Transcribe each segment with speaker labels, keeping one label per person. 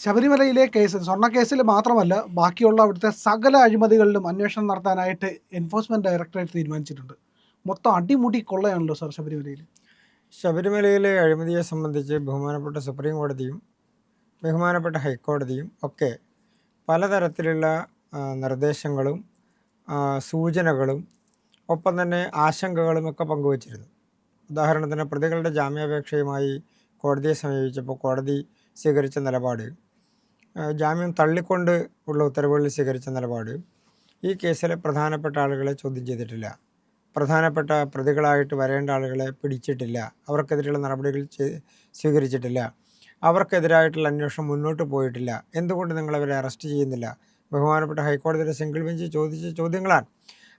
Speaker 1: ശബരിമലയിലെ കേസ് സ്വർണ്ണക്കേസിൽ മാത്രമല്ല ബാക്കിയുള്ള അവിടുത്തെ സകല അഴിമതികളിലും അന്വേഷണം നടത്താനായിട്ട് എൻഫോഴ്സ്മെന്റ് ഡയറക്ടറേറ്റ് തീരുമാനിച്ചിട്ടുണ്ട്. മൊത്തം അടിമുടി കൊള്ളയാണല്ലോ സാർ ശബരിമലയിൽ.
Speaker 2: ശബരിമലയിലെ അഴിമതിയെ സംബന്ധിച്ച് ബഹുമാനപ്പെട്ട സുപ്രീം കോടതിയും ബഹുമാനപ്പെട്ട ഹൈക്കോടതിയും ഒക്കെ പലതരത്തിലുള്ള നിർദ്ദേശങ്ങളും സൂചനകളും ഒപ്പം തന്നെ ആശങ്കകളും ഒക്കെ പങ്കുവച്ചിരുന്നു. ഉദാഹരണത്തിന് പ്രതികളുടെ ജാമ്യാപേക്ഷയുമായി കോടതിയെ സമീപിച്ചപ്പോൾ കോടതി സ്വീകരിച്ച നിലപാട്, ജാമ്യം തള്ളിക്കൊണ്ട് ഉള്ള ഉത്തരവുകളിൽ സ്വീകരിച്ച നിലപാട്, ഈ കേസിലെ പ്രധാനപ്പെട്ട ആളുകളെ ചോദ്യം ചെയ്തിട്ടില്ല, പ്രധാനപ്പെട്ട പ്രതികളായിട്ട് വരേണ്ട ആളുകളെ പിടിച്ചിട്ടില്ല, അവർക്കെതിരെയുള്ള നടപടികൾ സ്വീകരിച്ചിട്ടില്ല, അവർക്കെതിരായിട്ടുള്ള അന്വേഷണം മുന്നോട്ട് പോയിട്ടില്ല, എന്തുകൊണ്ട് നിങ്ങളവരെ അറസ്റ്റ് ചെയ്യുന്നില്ല, ബഹുമാനപ്പെട്ട ഹൈക്കോടതിയുടെ സിംഗിൾ ബെഞ്ച് ചോദിച്ച ചോദ്യങ്ങളാണ്.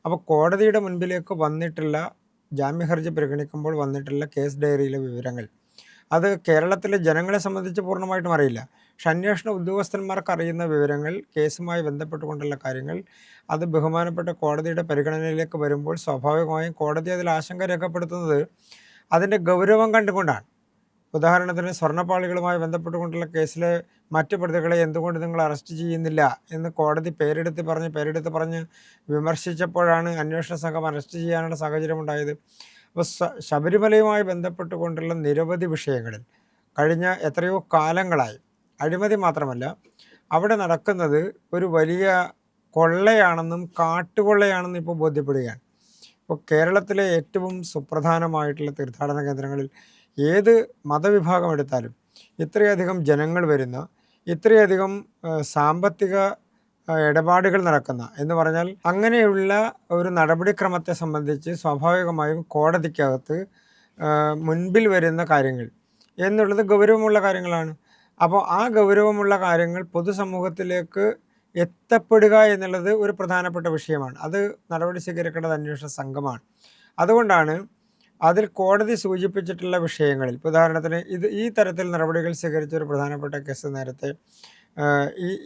Speaker 2: അപ്പോൾ കോടതിയുടെ മുൻപിലേക്ക് വന്നിട്ടുള്ള ജാമ്യഹർജി പരിഗണിക്കുമ്പോൾ വന്നിട്ടുള്ള കേസ് ഡയറിയിലെ വിവരങ്ങൾ അത് കേരളത്തിലെ ജനങ്ങളെ സംബന്ധിച്ച് പൂർണ്ണമായിട്ടും അറിയില്ല. പക്ഷെ അന്വേഷണ ഉദ്യോഗസ്ഥന്മാർക്ക് അറിയുന്ന വിവരങ്ങൾ, കേസുമായി ബന്ധപ്പെട്ടുകൊണ്ടുള്ള കാര്യങ്ങൾ, അത് ബഹുമാനപ്പെട്ട കോടതിയുടെ പരിഗണനയിലേക്ക് വരുമ്പോൾ സ്വാഭാവികമായും കോടതി അതിൽ ആശങ്ക രേഖപ്പെടുത്തുന്നത് അതിൻ്റെ ഗൗരവം കണ്ടുകൊണ്ടാണ്. ഉദാഹരണത്തിന് സ്വർണ്ണപ്പാളികളുമായി ബന്ധപ്പെട്ടുകൊണ്ടുള്ള കേസിലെ മറ്റു പ്രതികളെ എന്തുകൊണ്ട് നിങ്ങൾ അറസ്റ്റ് ചെയ്യുന്നില്ല എന്ന് കോടതി പേരെടുത്ത് പറഞ്ഞ് വിമർശിച്ചപ്പോഴാണ് അന്വേഷണ സംഘം അറസ്റ്റ് ചെയ്യാനുള്ള സാഹചര്യം ഉണ്ടായത്. അപ്പോൾ ശബരിമലയുമായി ബന്ധപ്പെട്ടുകൊണ്ടുള്ള നിരവധി വിഷയങ്ങളിൽ കഴിഞ്ഞ എത്രയോ കാലങ്ങളായി അഴിമതി മാത്രമല്ല, അവിടെ നടക്കുന്നത് ഒരു വലിയ കൊള്ളയാണെന്നും കാട്ടുകൊള്ളയാണെന്നും ഇപ്പോൾ ബോധ്യപ്പെടുകയാണ്. ഇപ്പോൾ കേരളത്തിലെ ഏറ്റവും സുപ്രധാനമായിട്ടുള്ള തീർത്ഥാടന കേന്ദ്രങ്ങളിൽ ഏത് മതവിഭാഗം എടുത്താലും ഇത്രയധികം ജനങ്ങൾ വരുന്ന, ഇത്രയധികം സാമ്പത്തിക ഇടപാടുകൾ നടക്കുന്ന എന്ന് പറഞ്ഞാൽ അങ്ങനെയുള്ള ഒരു നടപടിക്രമത്തെ സംബന്ധിച്ച് സ്വാഭാവികമായും കോടതിക്കകത്ത് മുൻപിൽ വരുന്ന കാര്യങ്ങൾ എന്നുള്ളത് ഗൗരവമുള്ള കാര്യങ്ങളാണ്. അപ്പോൾ ആ ഗൗരവമുള്ള കാര്യങ്ങൾ പൊതുസമൂഹത്തിലേക്ക് എത്തപ്പെടുക എന്നുള്ളത് ഒരു പ്രധാനപ്പെട്ട വിഷയമാണ്. അത് നടപടി സ്വീകരിക്കേണ്ടത് അന്വേഷണ സംഘമാണ്. അതുകൊണ്ടാണ് അതിൽ കോടതി സൂചിപ്പിച്ചിട്ടുള്ള വിഷയങ്ങളിൽ, ഉദാഹരണത്തിന് ഈ തരത്തിൽ നടപടികൾ സ്വീകരിച്ച ഒരു പ്രധാനപ്പെട്ട കേസ് നേരത്തെ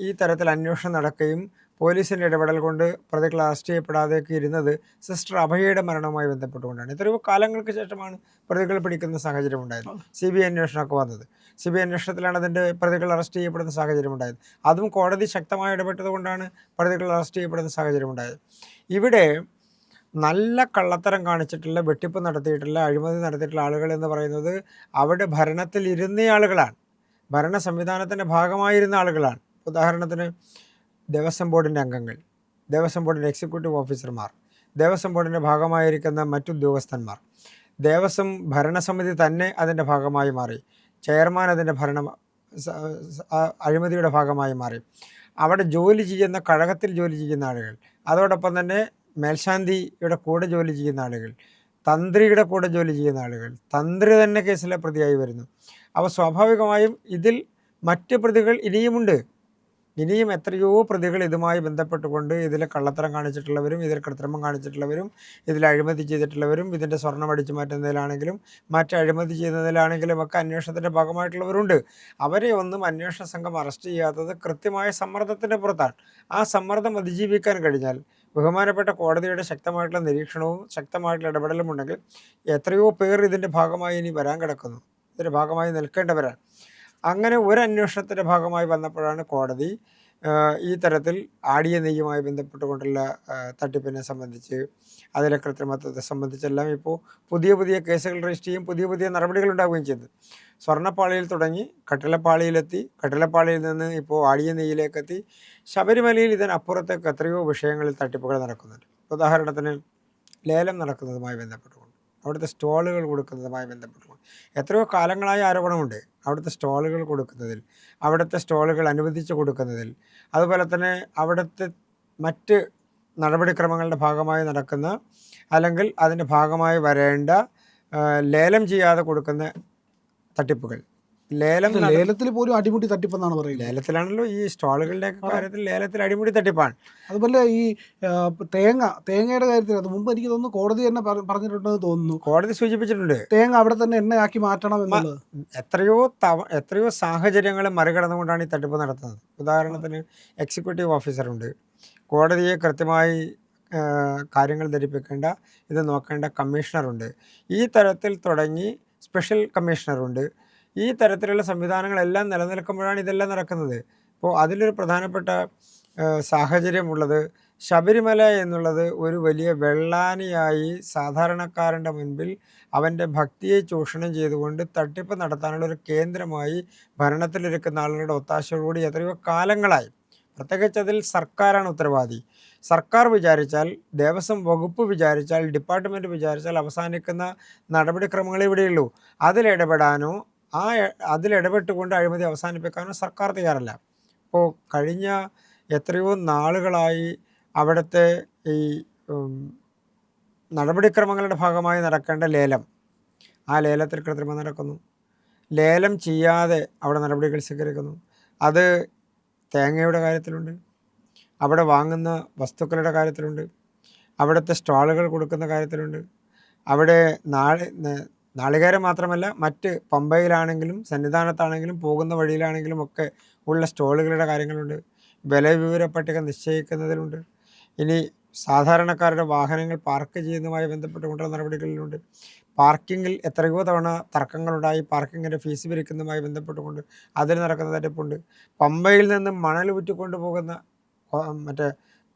Speaker 2: ഈ തരത്തിൽ അന്വേഷണം നടക്കുകയും പോലീസിൻ്റെ ഇടപെടൽ കൊണ്ട് പ്രതികൾ അറസ്റ്റ് ചെയ്യപ്പെടാതെയൊക്കെ ഇരുന്നത് സിസ്റ്റർ അഭയയുടെ മരണവുമായി ബന്ധപ്പെട്ടുകൊണ്ടാണ്. എത്രയോ കാലങ്ങൾക്ക് ശേഷമാണ് പ്രതികൾ പിടിക്കുന്ന സാഹചര്യം ഉണ്ടായത്. CBI അന്വേഷണമൊക്കെ വന്നത്, CBI അന്വേഷണത്തിലാണ് അതിൻ്റെ പ്രതികൾ അറസ്റ്റ് ചെയ്യപ്പെടുന്ന സാഹചര്യം ഉണ്ടായത്. അതും കോടതി ശക്തമായി ഇടപെട്ടത് കൊണ്ടാണ് പ്രതികൾ അറസ്റ്റ് ചെയ്യപ്പെടുന്ന സാഹചര്യം ഉണ്ടായത്. ഇവിടെ നല്ല കള്ളത്തരം കാണിച്ചിട്ടുള്ള, വെട്ടിപ്പ് നടത്തിയിട്ടുള്ള, അഴിമതി നടത്തിയിട്ടുള്ള ആളുകൾ എന്ന് പറയുന്നത് അവിടെ ഭരണത്തിൽ ഇരുന്ന ആളുകളാണ്, ഭരണ സംവിധാനത്തിൻ്റെ ഭാഗമായിരുന്ന ആളുകളാണ്. ഉദാഹരണത്തിന് ദേവസ്വം ബോർഡിൻ്റെ അംഗങ്ങൾ, ദേവസ്വം ബോർഡിൻ്റെ എക്സിക്യൂട്ടീവ് ഓഫീസർമാർ, ദേവസ്വം ബോർഡിൻ്റെ ഭാഗമായിരിക്കുന്ന മറ്റുദ്യോഗസ്ഥന്മാർ, ദേവസ്വം ഭരണസമിതി തന്നെ അതിൻ്റെ ഭാഗമായി മാറി, ചെയർമാൻ അതിൻ്റെ അഴിമതിയുടെ ഭാഗമായി മാറി, അവിടെ ജോലി ചെയ്യുന്ന, കഴകത്തിൽ ജോലി ചെയ്യുന്ന ആളുകൾ, അതോടൊപ്പം തന്നെ മേൽശാന്തിയുടെ കൂടെ ജോലി ചെയ്യുന്ന ആളുകൾ, തന്ത്രിയുടെ കൂടെ ജോലി ചെയ്യുന്ന ആളുകൾ, തന്ത്രി തന്നെ കേസിലെ പ്രതിയായി വരുന്നു. അപ്പോൾ സ്വാഭാവികമായും ഇതിൽ മറ്റ് പ്രതികൾ ഇനിയും എത്രയോ പ്രതികൾ ഇതുമായി ബന്ധപ്പെട്ടുകൊണ്ട് ഇതിൽ കള്ളത്തരം കാണിച്ചിട്ടുള്ളവരും, ഇതിൽ കൃത്രിമം കാണിച്ചിട്ടുള്ളവരും, ഇതിൽ അഴിമതി ചെയ്തിട്ടുള്ളവരും, ഇതിൻ്റെ സ്വർണം അടിച്ചു മാറ്റുന്നതിലാണെങ്കിലും മറ്റ് അഴിമതി ചെയ്യുന്നതിലാണെങ്കിലും ഒക്കെ അന്വേഷണത്തിൻ്റെ ഭാഗമായിട്ടുള്ളവരുണ്ട്. അവരെ ഒന്നും അന്വേഷണ സംഘം അറസ്റ്റ് ചെയ്യാത്തത് കൃത്യമായ സമ്മർദ്ദത്തിൻ്റെ പുറത്താണ്. ആ സമ്മർദ്ദം അതിജീവിക്കാൻ കഴിഞ്ഞാൽ, ബഹുമാനപ്പെട്ട കോടതിയുടെ ശക്തമായിട്ടുള്ള നിരീക്ഷണവും ശക്തമായിട്ടുള്ള ഇടപെടലും ഉണ്ടെങ്കിൽ എത്രയോ പേർ ഇതിൻ്റെ ഭാഗമായി ഇനി വരാൻ കിടക്കുന്നു, ഇതിൻ്റെ ഭാഗമായി നിൽക്കേണ്ടവരാണ്. അങ്ങനെ ഒരു അന്വേഷണത്തിൻ്റെ ഭാഗമായി വന്നപ്പോഴാണ് കോടതി ഈ തരത്തിൽ ആടിയ നെയ്യുമായി ബന്ധപ്പെട്ടുകൊണ്ടുള്ള തട്ടിപ്പിനെ സംബന്ധിച്ച്, അതിലെ കൃത്രിമത്വത്തെ സംബന്ധിച്ചെല്ലാം ഇപ്പോൾ പുതിയ കേസുകൾ രജിസ്റ്റർ ചെയ്യും, പുതിയ നടപടികൾ ഉണ്ടാവുകയും ചെയ്തു. സ്വർണ്ണപ്പാളിയിൽ തുടങ്ങി കട്ടിളപ്പാളിയിലെത്തി, കട്ടിളപ്പാളിയിൽ നിന്ന് ഇപ്പോൾ ആടിയ നെയ്യിലേക്കെത്തി, ശബരിമലയിൽ ഇതിനപ്പുറത്തേക്ക് എത്രയോ വിഷയങ്ങളിൽ തട്ടിപ്പുകൾ നടക്കുന്നുണ്ട്. ഉദാഹരണത്തിന് ലേലം നടക്കുന്നതുമായി ബന്ധപ്പെട്ടുകൊണ്ട്, അവിടുത്തെ സ്റ്റോളുകൾ കൊടുക്കുന്നതുമായി ബന്ധപ്പെട്ടുകൊണ്ട് എത്രയോ കാലങ്ങളായ ആരോപണമുണ്ട്. അവിടുത്തെ സ്റ്റോളുകൾ കൊടുക്കുന്നതിൽ, അവിടുത്തെ സ്റ്റോളുകൾ അനുവദിച്ച് കൊടുക്കുന്നതിൽ, അതുപോലെ തന്നെ അവിടുത്തെ മറ്റ് നടപടിക്രമങ്ങളുടെ ഭാഗമായി നടക്കുന്ന, അല്ലെങ്കിൽ അതിൻ്റെ ഭാഗമായി വരേണ്ട ലേലം ചെയ്യാതെ കൊടുക്കുന്ന തട്ടിപ്പുകൾ,
Speaker 1: ലേലത്തിൽ പോലും അടിമുടി തട്ടിപ്പെന്നാണ് പറയുന്നത്.
Speaker 2: ലേലത്തിലാണല്ലോ ഈ സ്റ്റോളുകളുടെ കാര്യത്തിൽ, ലേലത്തിൽ അടിമുടി തട്ടിപ്പാണ്.
Speaker 1: അതുപോലെ ഈ തേങ്ങയുടെ കാര്യത്തിൽ അത് മുമ്പ് എനിക്ക് തോന്നുന്നു കോടതി തന്നെ പറഞ്ഞിട്ടുണ്ടെന്ന് തോന്നുന്നു,
Speaker 2: കോടതി സൂചിപ്പിച്ചിട്ടുണ്ട്,
Speaker 1: തേങ്ങ അവിടെ തന്നെ എണ്ണയാക്കി മാറ്റണം എന്നുള്ളത്.
Speaker 2: എത്രയോ സാഹചര്യങ്ങൾ മറികടന്നുകൊണ്ടാണ് ഈ തട്ടിപ്പ് നടത്തുന്നത്. ഉദാഹരണത്തിന് എക്സിക്യൂട്ടീവ് ഓഫീസറുണ്ട്, കോടതിയെ കൃത്യമായി കാര്യങ്ങൾ ധരിപ്പിക്കേണ്ട, ഇത് നോക്കേണ്ട കമ്മീഷണറുണ്ട്, ഈ തരത്തിൽ തുടങ്ങി സ്പെഷ്യൽ കമ്മീഷണറുണ്ട്, ഈ തരത്തിലുള്ള സംവിധാനങ്ങളെല്ലാം നിലനിൽക്കുമ്പോഴാണ് ഇതെല്ലാം നടക്കുന്നത്. അപ്പോൾ അതിലൊരു പ്രധാനപ്പെട്ട സാഹചര്യമുള്ളത്, ശബരിമല എന്നുള്ളത് ഒരു വലിയ വെള്ളാനിയായി സാധാരണക്കാരൻ്റെ മുൻപിൽ അവൻ്റെ ഭക്തിയെ ചൂഷണം ചെയ്തുകൊണ്ട് തട്ടിപ്പ് നടത്താനുള്ള ഒരു കേന്ദ്രമായി ഭരണത്തിലിരിക്കുന്ന ആളുകളുടെ ഒത്താശയോടുകൂടി എത്രയോ കാലങ്ങളായി. പ്രത്യേകിച്ച് അതിൽ സർക്കാരാണ് ഉത്തരവാദി. സർക്കാർ വിചാരിച്ചാൽ, ദേവസ്വം വകുപ്പ് വിചാരിച്ചാൽ, ഡിപ്പാർട്ട്മെൻറ്റ് വിചാരിച്ചാൽ അവസാനിക്കുന്ന നടപടിക്രമങ്ങളേ ഇവിടെയുള്ളൂ. അതിലിടപെടാനോ അതിലിടപെട്ടുകൊണ്ട് അഴിമതി അവസാനിപ്പിക്കാനോ സർക്കാർ തയ്യാറല്ല. ഇപ്പോൾ കഴിഞ്ഞ എത്രയോ നാളുകളായി അവിടുത്തെ ഈ നടപടിക്രമങ്ങളുടെ ഭാഗമായി നടക്കേണ്ട ലേലം, ആ ലേലത്തിൽ കൃത്രിമം നടക്കുന്നു. ലേലം ചെയ്യാതെ അവിടെ നടപടികൾ സ്വീകരിക്കുന്നു. അത് തേങ്ങയുടെ കാര്യത്തിലുണ്ട്, അവിടെ വാങ്ങുന്ന വസ്തുക്കളുടെ കാര്യത്തിലുണ്ട്, അവിടുത്തെ സ്റ്റാളുകൾ കൊടുക്കുന്ന കാര്യത്തിലുണ്ട്, അവിടെ നാളികേരം മാത്രമല്ല, മറ്റ് പമ്പയിലാണെങ്കിലും സന്നിധാനത്താണെങ്കിലും പോകുന്ന വഴിയിലാണെങ്കിലും ഒക്കെ ഉള്ള സ്റ്റോളുകളുടെ കാര്യങ്ങളുണ്ട്, വിലവിവര പട്ടിക നിശ്ചയിക്കുന്നതിലുണ്ട്, ഇനി സാധാരണക്കാരുടെ വാഹനങ്ങൾ പാർക്ക് ചെയ്യുന്നതുമായി ബന്ധപ്പെട്ടുകൊണ്ടുള്ള നടപടികളിലുണ്ട്, പാർക്കിങ്ങിൽ എത്രയോ തവണ തർക്കങ്ങളുണ്ടായി പാർക്കിങ്ങിൻ്റെ ഫീസ് പിരിക്കുന്നതുമായി ബന്ധപ്പെട്ടുകൊണ്ട് അതിൽ നടക്കുന്ന തട്ടിപ്പുണ്ട്, പമ്പയിൽ നിന്ന് മണൽ ഊറ്റിക്കൊണ്ടു പോകുന്ന മറ്റേ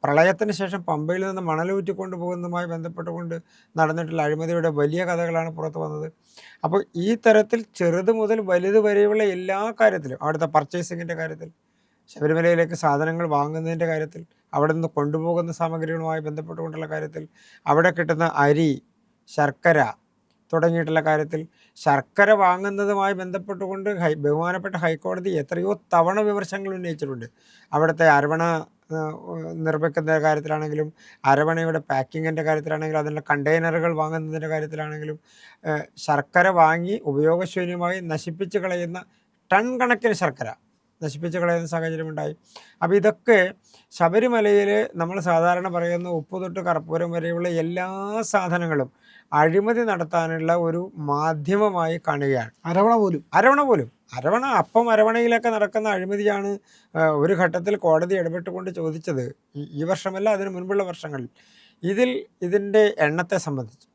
Speaker 2: പ്രളയത്തിന് ശേഷം പമ്പയിൽ നിന്ന് മണൽ ഊറ്റിക്കൊണ്ടു പോകുന്നതുമായി ബന്ധപ്പെട്ടുകൊണ്ട് നടന്നിട്ടുള്ള അഴിമതിയുടെ വലിയ കഥകളാണ് പുറത്തു വന്നത്. അപ്പോൾ ഈ തരത്തിൽ ചെറുത് മുതൽ വലുത് വരെയുള്ള എല്ലാ കാര്യത്തിലും, അവിടുത്തെ പർച്ചേസിങ്ങിൻ്റെ കാര്യത്തിൽ, ശബരിമലയിലേക്ക് സാധനങ്ങൾ വാങ്ങുന്നതിൻ്റെ കാര്യത്തിൽ, അവിടെ നിന്ന് കൊണ്ടുപോകുന്ന സാമഗ്രികളുമായി ബന്ധപ്പെട്ടുകൊണ്ടുള്ള കാര്യത്തിൽ, അവിടെ കിട്ടുന്ന അരി, ശർക്കര തുടങ്ങിയിട്ടുള്ള കാര്യത്തിൽ, ശർക്കര വാങ്ങുന്നതുമായി ബന്ധപ്പെട്ടുകൊണ്ട് ബഹുമാനപ്പെട്ട ഹൈക്കോടതി എത്രയോ തവണ വിമർശനങ്ങൾ ഉന്നയിച്ചിട്ടുണ്ട്. അവിടുത്തെ അരവണ നിർമ്മിക്കുന്ന കാര്യത്തിലാണെങ്കിലും, അരവണയുടെ പാക്കിങ്ങിൻ്റെ കാര്യത്തിലാണെങ്കിലും, അതിൻ്റെ കണ്ടെയ്നറുകൾ വാങ്ങുന്നതിൻ്റെ കാര്യത്തിലാണെങ്കിലും, ശർക്കര വാങ്ങി ഉപയോഗശൂന്യമായി നശിപ്പിച്ച് കളയുന്ന ടൺ കണക്കിന് ശർക്കര നശിപ്പിച്ച് കളയുന്ന സാഹചര്യമുണ്ടായി. അപ്പോൾ ഇതൊക്കെ ശബരിമലയിൽ നമ്മൾ സാധാരണ പറയുന്ന ഉപ്പ് തൊട്ട് കർപ്പൂരം വരെയുള്ള എല്ലാ സാധനങ്ങളും അഴിമതി നടത്താനുള്ള ഒരു മാധ്യമമായി കാണുകയാണ്. അരവണ അപ്പം അരവണയിലൊക്കെ നടക്കുന്ന അഴിമതിയാണ് ഒരു ഘട്ടത്തിൽ കോടതി ഇടപെട്ടുകൊണ്ട് ചോദിച്ചത്. ഈ വർഷമല്ല, അതിന് മുൻപുള്ള വർഷങ്ങളിൽ. ഇതിൻ്റെ എണ്ണത്തെ സംബന്ധിച്ച്,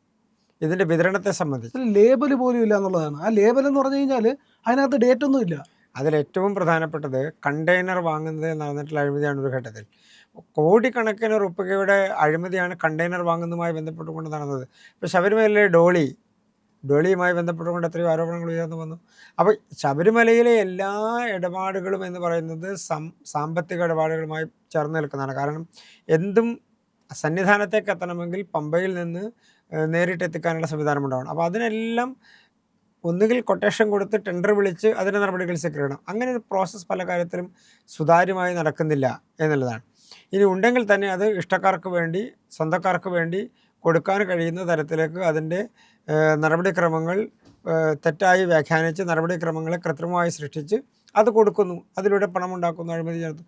Speaker 2: ഇതിൻ്റെ വിതരണത്തെ സംബന്ധിച്ച്
Speaker 1: ലേബൽ പോലും ഇല്ല എന്നുള്ളതാണ്. ആ ലേബൽ എന്ന് പറഞ്ഞു കഴിഞ്ഞാൽ അതിനകത്ത് ഡേറ്റ് ഒന്നും ഇല്ല.
Speaker 2: അതിലേറ്റവും പ്രധാനപ്പെട്ടത് കണ്ടെയ്നർ വാങ്ങുന്നത് നടന്നിട്ടുള്ള അഴിമതിയാണ്. ഒരു ഘട്ടത്തിൽ കോടിക്കണക്കിന് റുപ്പികയുടെ അഴിമതിയാണ് കണ്ടെയ്നർ വാങ്ങുന്നതുമായി ബന്ധപ്പെട്ടുകൊണ്ട് നടന്നത്. ഇപ്പോൾ ശബരിമലയിലെ ഡോളിയുമായി ബന്ധപ്പെട്ടുകൊണ്ട് എത്രയോ ആരോപണങ്ങൾ ഉയർന്നു വന്നു. അപ്പോൾ ശബരിമലയിലെ എല്ലാ ഇടപാടുകളും എന്ന് പറയുന്നത് സാമ്പത്തിക ഇടപാടുകളുമായി ചേർന്ന് നിൽക്കുന്നതാണ്. കാരണം എന്തും സന്നിധാനത്തേക്ക് എത്തണമെങ്കിൽ പമ്പയിൽ നിന്ന് നേരിട്ട് എത്തിക്കാനുള്ള സംവിധാനം ഉണ്ടാവണം. അപ്പോൾ അതിനെല്ലാം ഒന്നുകിൽ കൊട്ടേഷൻ കൊടുത്ത് ടെൻഡർ വിളിച്ച് അതിൻ്റെ നടപടികൾ സ്വീകരിക്കണം. അങ്ങനെ ഒരു പ്രോസസ്സ് പല കാര്യത്തിലും സുതാര്യമായി നടക്കുന്നില്ല എന്നുള്ളതാണ്. ഇനി ഉണ്ടെങ്കിൽ തന്നെ അത് ഇഷ്ടക്കാർക്ക് വേണ്ടി, സ്വന്തക്കാർക്ക് വേണ്ടി കൊടുക്കാൻ കഴിയുന്ന തരത്തിലേക്ക് അതിൻ്റെ നടപടിക്രമങ്ങൾ തെറ്റായി വ്യാഖ്യാനിച്ച് നടപടിക്രമങ്ങളെ കൃത്രിമമായി സൃഷ്ടിച്ച് അത് കൊടുക്കുന്നു, അതിലൂടെ പണമുണ്ടാക്കുന്നു, അഴിമതി ചേർത്ത്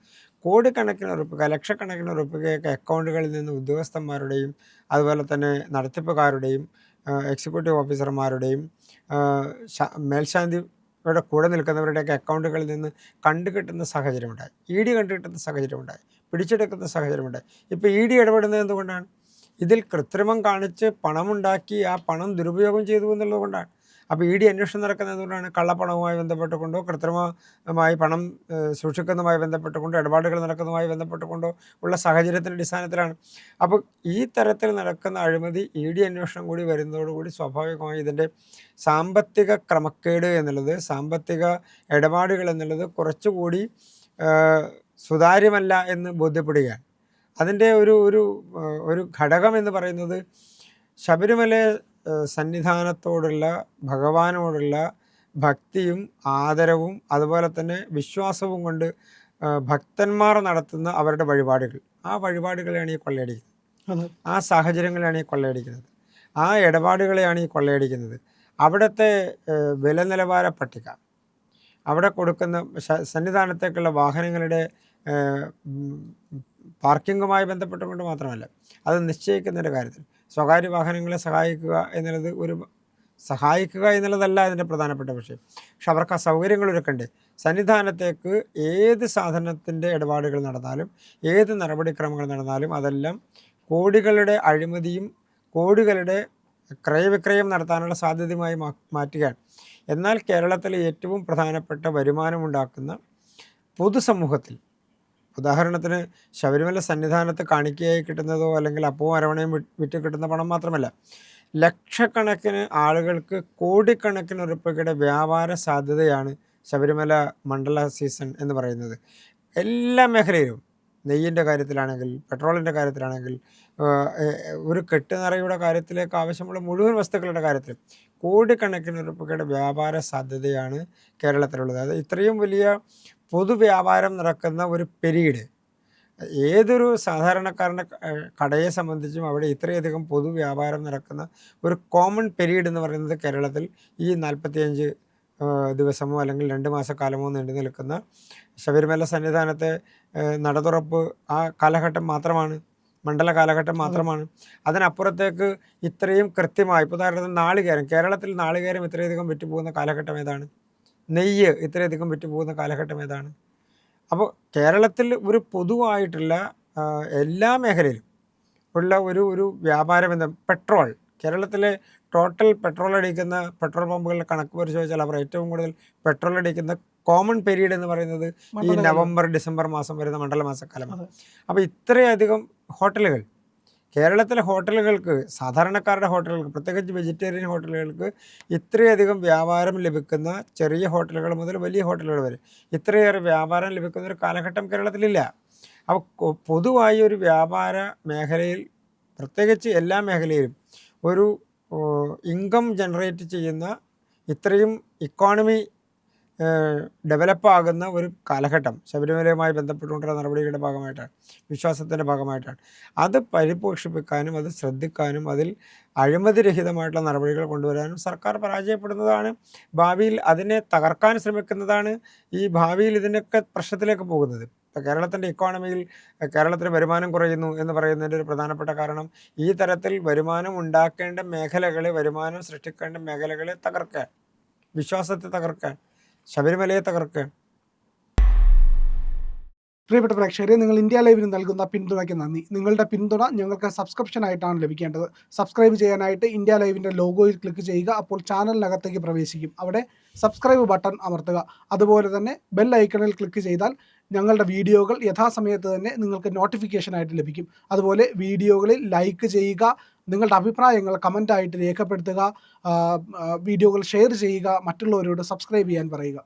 Speaker 2: കോടിക്കണക്കിന് റുപ്പിക, ലക്ഷക്കണക്കിന് റുപ്പികയൊക്കെ അക്കൗണ്ടുകളിൽ നിന്ന് ഉദ്യോഗസ്ഥന്മാരുടെയും അതുപോലെ തന്നെ നടത്തിപ്പുകാരുടെയും എക്സിക്യൂട്ടീവ് ഓഫീസർമാരുടെയും മേൽശാന്തിയുടെ കൂടെ നിൽക്കുന്നവരുടെയൊക്കെ അക്കൗണ്ടുകളിൽ നിന്ന് കണ്ടുകിട്ടുന്ന സാഹചര്യമുണ്ടായി, ED കണ്ടുകിട്ടുന്ന സാഹചര്യമുണ്ടായി, പിടിച്ചെടുക്കുന്ന സാഹചര്യമുണ്ടായി. ഇപ്പോൾ ED ഇടപെടുന്നത് എന്തുകൊണ്ടാണ്? ഇതിൽ കൃത്രിമം കാണിച്ച് പണമുണ്ടാക്കി ആ പണം ദുരുപയോഗം ചെയ്തു എന്നുള്ളത് കൊണ്ടാണ്. അപ്പോൾ ED അന്വേഷണം നടക്കുന്നത് എന്തുകൊണ്ടാണ്? കള്ളപ്പണവുമായി ബന്ധപ്പെട്ടുകൊണ്ടോ കൃത്രിമമായി പണം സൂക്ഷിക്കുന്നതുമായി ബന്ധപ്പെട്ടുകൊണ്ടോ ഇടപാടുകൾ നടക്കുന്നതുമായി ബന്ധപ്പെട്ടുകൊണ്ടോ ഉള്ള സാഹചര്യത്തിൻ്റെ അടിസ്ഥാനത്തിലാണ്. അപ്പോൾ ഈ തരത്തിൽ നടക്കുന്ന അഴിമതി ED അന്വേഷണം കൂടി വരുന്നതോടുകൂടി സ്വാഭാവികമായി ഇതിൻ്റെ സാമ്പത്തിക ക്രമക്കേട് എന്നുള്ളത്, സാമ്പത്തിക ഇടപാടുകൾ എന്നുള്ളത് കുറച്ചുകൂടി സുതാര്യമല്ല എന്ന് ബോധ്യപ്പെടുകയാണ്. അതിൻ്റെ ഒരു ഘടകം എന്ന് പറയുന്നത് ശബരിമല സന്നിധാനത്തോടുള്ള, ഭഗവാനോടുള്ള ഭക്തിയും ആദരവും അതുപോലെ തന്നെ വിശ്വാസവും കൊണ്ട് ഭക്തന്മാർ നടത്തുന്ന അവരുടെ വഴിപാടുകൾ, ആ വഴിപാടുകളെയാണ് ഈ കൊള്ളയടിക്കുന്നത്, ആ സാഹചര്യങ്ങളെയാണ് ഈ കൊള്ളയടിക്കുന്നത്, ആ ഇടപാടുകളെയാണ് ഈ കൊള്ളയടിക്കുന്നത്. അവിടുത്തെ വില നിലവാര പട്ടിക, അവിടെ കൊടുക്കുന്ന സന്നിധാനത്തേക്കുള്ള വാഹനങ്ങളുടെ പാർക്കിങ്ങുമായി ബന്ധപ്പെട്ടുകൊണ്ട് മാത്രമല്ല, അത് നിശ്ചയിക്കുന്നതിൻ്റെ കാര്യത്തിൽ സ്വകാര്യ വാഹനങ്ങളെ സഹായിക്കുക എന്നുള്ളതല്ല അതിൻ്റെ പ്രധാനപ്പെട്ട വിഷയം. പക്ഷെ അവർക്ക് ആ സൗകര്യങ്ങൾ ഒരുക്കണ്ടേ? സന്നിധാനത്തേക്ക് ഏത് സാധനത്തിൻ്റെ ഇടപാടുകൾ നടന്നാലും, ഏത് നടപടിക്രമങ്ങൾ നടന്നാലും അതെല്ലാം കോടികളുടെ അഴിമതിയും കോടികളുടെ ക്രയവിക്രയം നടത്താനുള്ള സാധ്യതയുമായി മാറ്റുകയാണ്. എന്നാൽ കേരളത്തിലെ ഏറ്റവും പ്രധാനപ്പെട്ട വരുമാനമുണ്ടാക്കുന്ന പൊതുസമൂഹത്തിൽ, ഉദാഹരണത്തിന് ശബരിമല സന്നിധാനത്ത് കാണിക്കയായി കിട്ടുന്നതോ അല്ലെങ്കിൽ അപ്പവും അരവണയും വിറ്റ് കിട്ടുന്ന പണം മാത്രമല്ല, ലക്ഷക്കണക്കിന് ആളുകൾക്ക് കോടിക്കണക്കിന് ഉറുപ്പികയുടെ വ്യാപാര സാധ്യതയാണ് ശബരിമല മണ്ഡല സീസൺ എന്ന് പറയുന്നത്. എല്ലാ മേഖലയിലും, നെയ്യിൻ്റെ കാര്യത്തിലാണെങ്കിൽ, പെട്രോളിൻ്റെ കാര്യത്തിലാണെങ്കിൽ, ഒരു കെട്ടുനിറയുടെ കാര്യത്തിലേക്ക് ആവശ്യമുള്ള മുഴുവൻ വസ്തുക്കളുടെ കാര്യത്തിൽ കോടിക്കണക്കിന് ഉറുപ്പികയുടെ വ്യാപാര സാധ്യതയാണ് കേരളത്തിലുള്ളത്. അത് ഇത്രയും വലിയ പൊതുവ്യാപാരം നടക്കുന്ന ഒരു പീരീഡ് ഏതൊരു സാധാരണക്കാരൻ്റെ കടയെ സംബന്ധിച്ചും അവിടെ ഇത്രയധികം പൊതുവ്യാപാരം നടക്കുന്ന ഒരു കോമൺ പീരീഡ് എന്ന് പറയുന്നത് കേരളത്തിൽ ഈ 45 ദിവസമോ അല്ലെങ്കിൽ 2 മാസക്കാലമോ നീണ്ടു നിൽക്കുന്ന ശബരിമല സന്നിധാനത്തെ നടതുറപ്പ് ആ കാലഘട്ടം മാത്രമാണ്, മണ്ഡല കാലഘട്ടം മാത്രമാണ്. അതിനപ്പുറത്തേക്ക് ഇത്രയും കൃത്യമായി, ഇപ്പോൾ ഉദാഹരണത്തിന് നാളികേരം, കേരളത്തിൽ നാളികേരം ഇത്രയധികം വിറ്റുപോകുന്ന കാലഘട്ടം ഏതാണ്? നെയ്യ് ഇത്രയധികം വിറ്റുപോകുന്ന കാലഘട്ടം ഏതാണ്? അപ്പോൾ കേരളത്തിൽ ഒരു പൊതുവായിട്ടുള്ള എല്ലാ മേഖലയിലും ഉള്ള ഒരു വ്യാപാരം എന്താ? പെട്രോൾ, കേരളത്തിലെ ടോട്ടൽ പെട്രോൾ അടിക്കുന്ന പെട്രോൾ പമ്പുകളുടെ കണക്ക് പരിശോധിച്ചാൽ അവർ ഏറ്റവും കൂടുതൽ പെട്രോൾ അടിക്കുന്ന കോമൺ പീരീഡ് എന്ന് പറയുന്നത് ഈ നവംബർ ഡിസംബർ മാസം വരുന്ന മണ്ഡല മാസക്കാലമാണ്. അപ്പോൾ ഇത്രയധികം ഹോട്ടലുകൾ, കേരളത്തിലെ ഹോട്ടലുകൾക്ക്, സാധാരണക്കാരുടെ ഹോട്ടലുകൾക്ക്, പ്രത്യേകിച്ച് വെജിറ്റേറിയൻ ഹോട്ടലുകൾക്ക് ഇത്രയധികം വ്യാപാരം ലഭിക്കുന്ന, ചെറിയ ഹോട്ടലുകൾ മുതൽ വലിയ ഹോട്ടലുകൾ വരെ ഇത്രയേറെ വ്യാപാരം ലഭിക്കുന്ന ഒരു കാലഘട്ടം കേരളത്തിലില്ല. അപ്പോൾ പൊതുവായി ഒരു വ്യാപാര മേഖലയിൽ, പ്രത്യേകിച്ച് എല്ലാ മേഖലയിലും ഒരു ഇൻകം ജനറേറ്റ് ചെയ്യുന്ന, ഇത്രയും ഇക്കോണമി ഡെവലപ്പാകുന്ന ഒരു കാലഘട്ടം ശബരിമലയുമായി ബന്ധപ്പെട്ടുകൊണ്ടുള്ള നടപടികളുടെ ഭാഗമായിട്ടാണ്, വിശ്വാസത്തിൻ്റെ ഭാഗമായിട്ടാണ്. അത് പരിപോഷിപ്പിക്കാനും അത് ശ്രദ്ധിക്കാനും അതിൽ അഴിമതിരഹിതമായിട്ടുള്ള നടപടികൾ കൊണ്ടുവരാനും സർക്കാർ പരാജയപ്പെടുന്നതാണ്. ഭാവിയിൽ അതിനെ തകർക്കാൻ ശ്രമിക്കുന്നതാണ് ഈ ഭാവിയിൽ ഇതിനൊക്കെ പ്രശ്നത്തിലേക്ക് പോകുന്നത്. ഇപ്പോൾ കേരളത്തിൻ്റെ ഇക്കോണമിയിൽ കേരളത്തിന് വരുമാനം കുറയുന്നു എന്ന് പറയുന്നതിൻ്റെ ഒരു പ്രധാനപ്പെട്ട കാരണം ഈ തരത്തിൽ വരുമാനം ഉണ്ടാക്കേണ്ട മേഖലകളെ, വരുമാനം സൃഷ്ടിക്കേണ്ട മേഖലകളെ തകർക്കാൻ, വിശ്വാസത്തെ തകർക്കാൻ, ശബരിമലയെ തകർക്കാൻ.
Speaker 1: പ്രിയപ്പെട്ട പ്രേക്ഷകരെ, നിങ്ങൾ ഇന്ത്യ ലൈവിന് നൽകുന്ന പിന്തുണയ്ക്ക് നന്ദി. നിങ്ങളുടെ പിന്തുണ ഞങ്ങൾക്ക് സബ്സ്ക്രിപ്ഷൻ ആയിട്ടാണ് ലഭിക്കേണ്ടത്. സബ്സ്ക്രൈബ് ചെയ്യാനായിട്ട് ഇന്ത്യ ലൈവിൻ്റെ ലോഗോയിൽ ക്ലിക്ക് ചെയ്യുക. അപ്പോൾ ചാനലിനകത്തേക്ക് പ്രവേശിക്കും. അവിടെ സബ്സ്ക്രൈബ് ബട്ടൺ അമർത്തുക. അതുപോലെ തന്നെ ബെൽ ഐക്കണിൽ ക്ലിക്ക് ചെയ്താൽ ഞങ്ങളുടെ വീഡിയോകൾ യഥാസമയത്ത് തന്നെ നിങ്ങൾക്ക് നോട്ടിഫിക്കേഷനായിട്ട് ലഭിക്കും. അതുപോലെ വീഡിയോകളിൽ ലൈക്ക് ചെയ്യുക, നിങ്ങളുടെ അഭിപ്രായങ്ങൾ കമൻ്റായിട്ട് രേഖപ്പെടുത്തുക, വീഡിയോകൾ ഷെയർ ചെയ്യുക, മറ്റുള്ളവരോട് സബ്സ്ക്രൈബ് ചെയ്യാൻ പറയുക.